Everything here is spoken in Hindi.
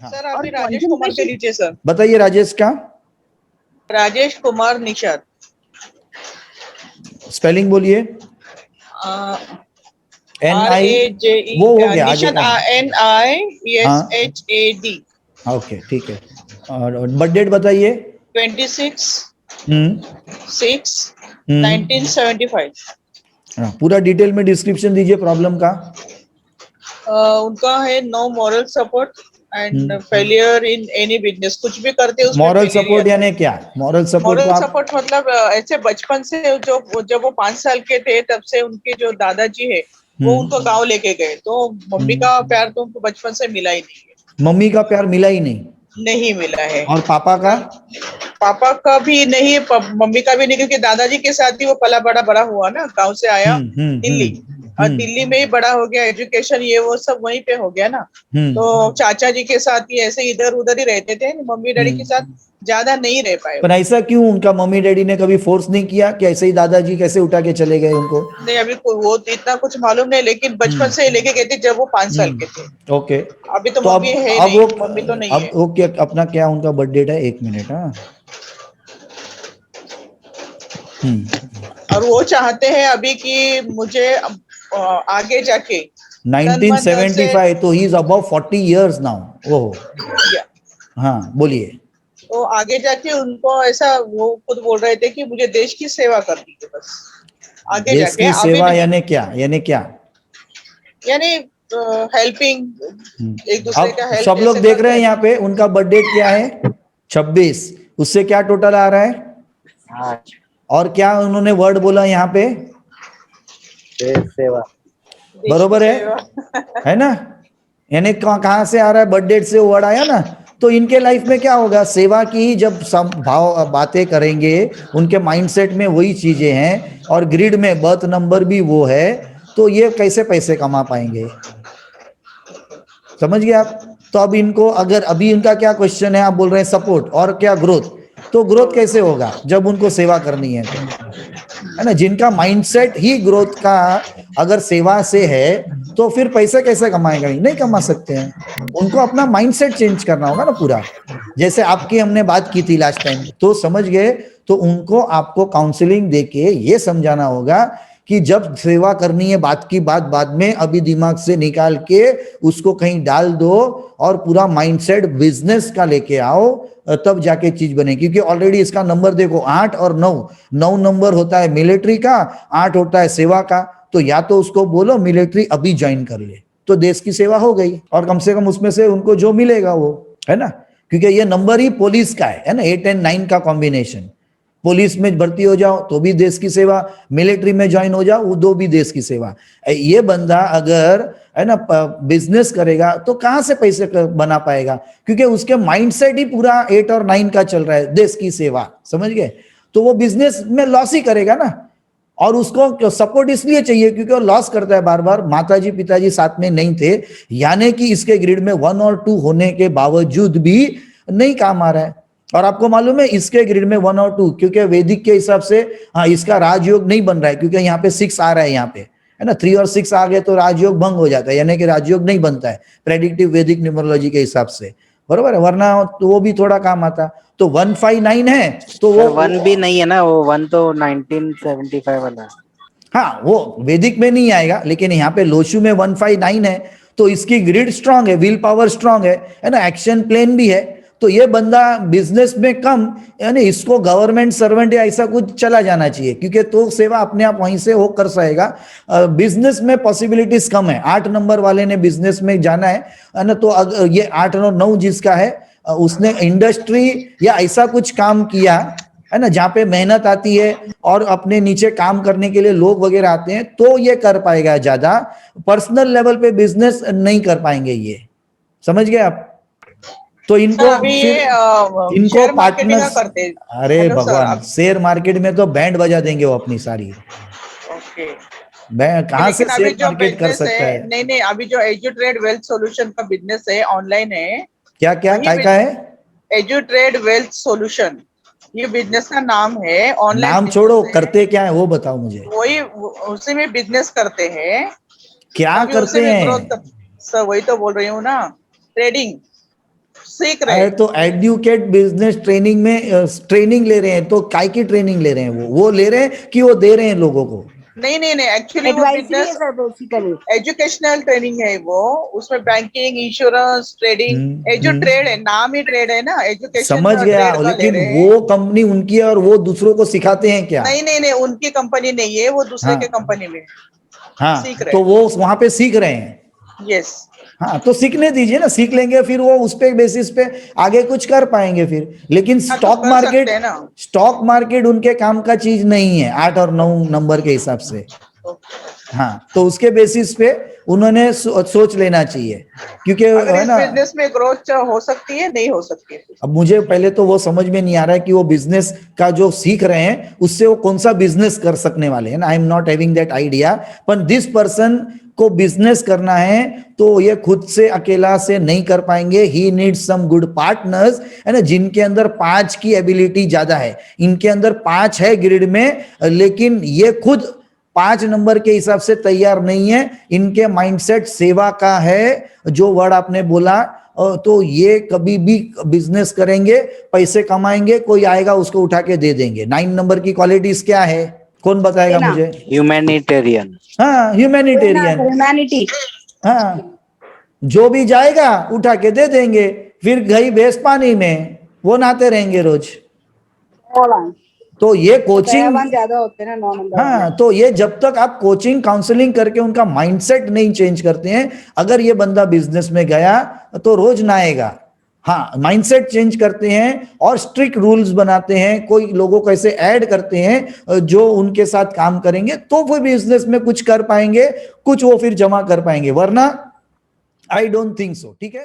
हाँ सर अभी राजेश कुमार के नीचे सर, बताइए राजेश का राजेश कुमार निषाद, स्पेलिंग बोलिए। एन आई RAJE वो हो गया आगे निषाद, का। हाँ NISHAD। ओके ठीक है। और बर्थ डेट बताइए। 26 हम्म 6 हम्म 1975। हाँ, पूरा डिटेल में डिस्क्रिप्शन दीजिए प्रॉब्लम का। उनका है no moral support and failure in any business, कुछ भी करते हैं उसमें मॉरल फेलियर ही सपोर्ट आता है। यानी क्या? मॉरल सपोर्ट को मॉरल आप सपोर्ट मतलब ऐसे बचपन से जो जब वो 5 साल के थे तब से उनके जो दादाजी है वो उनको गांव लेके गए, तो मम्मी का प्यार तो उनको बचपन से मिला ही नहीं है, मम्मी का प्यार मिला ही नहीं नहीं मिला है। और पापा का? पापा का भी नहीं, मम्मी का भी नहीं, क्योंकि दादाजी के साथ ही वो पला बड़ा बड़ा हुआ ना, गांव से आया दिल्ली, और दिल्ली में ही बड़ा हो गया, एजुकेशन ये वो सब वहीं पे हो गया ना। तो चाचा जी के साथ ही ऐसे इधर उधर ही रहते थे, मम्मी डैडी के साथ ज्यादा नहीं रह पाए पर वो। ऐसा क्यों? उनका मम्मी डैडी ने कभी फोर्स नहीं किया कि ऐसे ही दादाजी कैसे उठा के चले गए उनको? नहीं अभी वो तो इतना कुछ मालूम नहीं, लेकिन बचपन से ही लेके गए थे जब वो 5 साल के थे। ओके। अभी तो तो मम्मी है अब नहीं, वो मम्मी तो नहीं है। अब ओके अपना क्या उनका बर्थ डेट है? 1 मिनट। हाँ और वो चाहते हैं अभी कि मुझे आगे जाके तन मन धन से 1975 तो ही इज अबव 40 इयर्स नाउ। ओह हाँ बोलिए। तो आगे जाके उनको ऐसा वो खुद बोल रहे थे कि मुझे देश की सेवा करनी है बस, आगे देश जाके की अभी सेवा नहीं। यानी क्या? यानी क्या? यानी हेल्पिंग, एक दूसरे का अब हेल्प सब लोग जैसे देख करते रहे हैं हैं यहाँ ना। पे उनका बर्थ डेट क्या है? 26। उससे क्या टोटल आ रहा है? और क्या उन्होंने वर्ड बोला यहाँ पे? देश सेवा। देश की बरोबर सेवा। है ना? यानी कहाँ से आ रहा है? बर्थ डेट से वर्ड आया ना। तो इनके लाइफ में क्या होगा? सेवा की ही जब सब भाव बातें करेंगे, उनके माइंडसेट में वही चीजें हैं और ग्रिड में बर्थ नंबर भी वो है, तो ये कैसे पैसे कमा पाएंगे? समझ गए आप? तो अब इनको अगर अभी इनका क्या क्वेश्चन है, आप बोल रहे हैं सपोर्ट और क्या ग्रोथ, तो ग्रोथ कैसे होगा जब उनको सेवा करनी है? तो है ना, जिनका माइंडसेट ही ग्रोथ का अगर सेवा से है तो फिर पैसे कैसे कमाएगा? नहीं कमा सकते हैं। उनको अपना माइंडसेट चेंज करना होगा ना पूरा। जैसे आपकी हमने बात की थी लास्ट टाइम, तो समझ गए? तो उनको आपको काउंसलिंग देके ये समझाना होगा कि जब सेवा करनी है बात की बात बाद में, अभी दिमाग से निकाल के उसको कहीं डाल दो और पूरा माइंडसेट बिजनेस का लेके आओ, तब जाके चीज बनेगी। क्योंकि ऑलरेडी इसका नंबर देखो 8 और 9, 9 नंबर होता है मिलिट्री का, 8 होता है सेवा का। तो या तो उसको बोलो मिलिट्री अभी ज्वाइन कर ले, तो देश की सेवा हो गई और कम से कम उसमें से उनको जो मिलेगा वो, है ना? क्योंकि ये नंबर ही पुलिस का है ना, 8 एंड 9 का कॉम्बिनेशन। पुलिस में भर्ती हो जाओ तो भी देश की सेवा, मिलिट्री में ज्वाइन हो जाओ वो दो भी देश की सेवा। ये बंदा अगर है ना बिजनेस करेगा तो कहां से पैसे बना पाएगा? क्योंकि उसके माइंडसेट ही पूरा 8 और 9 का चल रहा है, देश की सेवा। समझ गए? तो वो बिजनेस में लॉस ही करेगा ना। और उसको सपोर्ट इसलिए चाहिए क्योंकि वो लॉस करता है बार बार। माताजी पिताजी साथ में नहीं थे, यानी कि इसके ग्रिड में 1 और 2 होने के बावजूद भी नहीं काम आ रहा है। और आपको मालूम है इसके ग्रिड में 1 और 2, क्योंकि वैदिक के हिसाब से हाँ इसका राजयोग नहीं बन रहा है, क्योंकि यहाँ पे 6 आ रहा है, यहाँ पे है ना 3 और 6 आ गए तो राजयोग भंग हो जाता है, यानी कि राजयोग नहीं बनता है प्रेडिक्टिव वैदिक न्यूमरोलॉजी के हिसाब से। बरोबर है? वरना तो वो भी थोड़ा काम आता। तो 159 है तो वो वन भी नहीं है ना, वो वन तो 1975 वाला। हाँ वो वैदिक में नहीं आएगा, लेकिन यहाँ पे लोशु में 159 है तो इसकी ग्रिड स्ट्रांग है, विल पावर स्ट्रांग है ना, एक्शन प्लेन भी है। तो ये बंदा बिजनेस में कम, यानी इसको गवर्नमेंट सर्वेंट या ऐसा कुछ चला जाना चाहिए, क्योंकि तो सेवा अपने आप वहीं से हो कर सकेगा। बिजनेस में पॉसिबिलिटीज कम है। 8 नंबर वाले ने बिजनेस में जाना है ना, तो अगर ये 8 और 9 जिसका है, उसने इंडस्ट्री या ऐसा कुछ काम किया है ना जहाँ पे मेहनत आती है और अपने नीचे काम करने के लिए लोग वगैरह आते हैं, तो ये कर पाएगा ज्यादा। पर्सनल लेवल पे बिजनेस नहीं कर पाएंगे ये। समझ गए आप? तो इनको सर अभी फिर ये इनको शेयर मार्केटिंग का पार्टनर्स, करते हैं। अरे हेलो सर भगवान, आप। शेयर मार्केट में तो बैंड बजा देंगे वो अपनी सारी। ओके। कहाँ से लेकिन अभी शेयर जो मार्केट कर बिजनेस सकता है, है? नहीं नहीं, अभी जो एजू ट्रेड वेल्थ सॉल्यूशन का बिजनेस है, ऑनलाइन है, क्या क्या वही काय का है? एजू ट्रेड वेल्थ सॉल्यूशन, ये बिजनेस का नाम है, ऑनलाइन नाम बिजनेस छोड़ो, है। करते क्या है वो बताओ मुझे। वही उसी में बिजनेस करते हैं, क्या तभी उसी करते में ग्रोथ हैं? कर। सर वही तो बोल रही हूँ ना, ट्रेडिंग। सीख रहे अरे हैं। तो एडुकेट बिजनेस ट्रेनिंग में ट्रेनिंग ले रहे हैं, तो काय की ट्रेनिंग ले रहे हैं? वो ले रहे हैं कि वो दे रहे हैं लोगों को? नहीं नहीं नहीं, एक्चुअली वो एडवाइजरी है business sir basically. Educational training है वो। उसमें बैंकिंग, इंश्योरेंस, ट्रेडिंग, ये जो ट्रेड है, नाम ही ट्रेड है ना, एजुकेशन समझ गया, ट्रेड का ले लेकिन रहे हैं। वो कंपनी उनकी है और वो दूसरों को सिखाते हैं क्या? नहीं नहीं नहीं, उनकी कंपनी नहीं है वो, दूसरे हाँ के कंपनी में हाँ, सीख रहे तो हैं। वो वहां पे सीख रहे हैं। यस। हाँ, तो सीखने दीजिए ना, सीख लेंगे फिर वो उस पे बेसिस पे आगे कुछ कर पाएंगे फिर। लेकिन हाँ, तो कर सकते हैं ना। स्टॉक मार्केट उनके काम का चीज नहीं है 8 और 9 नंबर के हिसाब से। हाँ, तो उसके बेसिस पे उन्होंने सोच लेना चाहिए, क्योंकि अगर है इस ना। बिजनेस में ग्रोथ हो सकती है, नहीं हो सकती है। अब मुझे पहले तो वो समझ में नहीं आ रहा है कि वो बिजनेस का जो सीख रहे हैं उससे वो कौन सा बिजनेस कर सकने वाले हैं ना। I am not having that idea, पर दिस पर्सन को बिजनेस करना है तो ये खुद से अकेला से नहीं कर पाएंगे। He needs some good partners, है ना, जिनके अंदर 5 की एबिलिटी ज्यादा है। इनके अंदर 5 है ग्रिड में, लेकिन ये खुद 5 नंबर के हिसाब से तैयार नहीं है। इनके माइंडसेट सेवा का है, जो वर्ड आपने बोला। तो ये कभी भी बिजनेस करेंगे, पैसे कमाएंगे, कोई आएगा उसको उठा के दे देंगे। 9 नंबर की क्वालिटीज क्या है, कौन बताएगा मुझे? ह्यूमैनिटेरियन। हाँ, ह्यूमैनिटेरियन। ह्यूमैनिटी। हाँ, जो भी जाएगा उठा के दे देंगे, फिर गई भैंस पानी में, वो नहाते रहेंगे रोज। तो ये कोचिंग ज्यादा होते हैं ना 9 नंबर। हाँ, तो ये जब तक आप कोचिंग काउंसलिंग करके उनका माइंडसेट नहीं चेंज करते हैं, अगर ये बंदा बिजनेस में गया तो रोज नहाएगा। हाँ, माइंडसेट चेंज करते हैं और स्ट्रिक्ट रूल्स बनाते हैं, कोई लोगों को ऐसे ऐड करते हैं जो उनके साथ काम करेंगे, तो वो बिजनेस में कुछ कर पाएंगे, कुछ वो फिर जमा कर पाएंगे, वरना आई डोंट थिंक सो। ठीक है।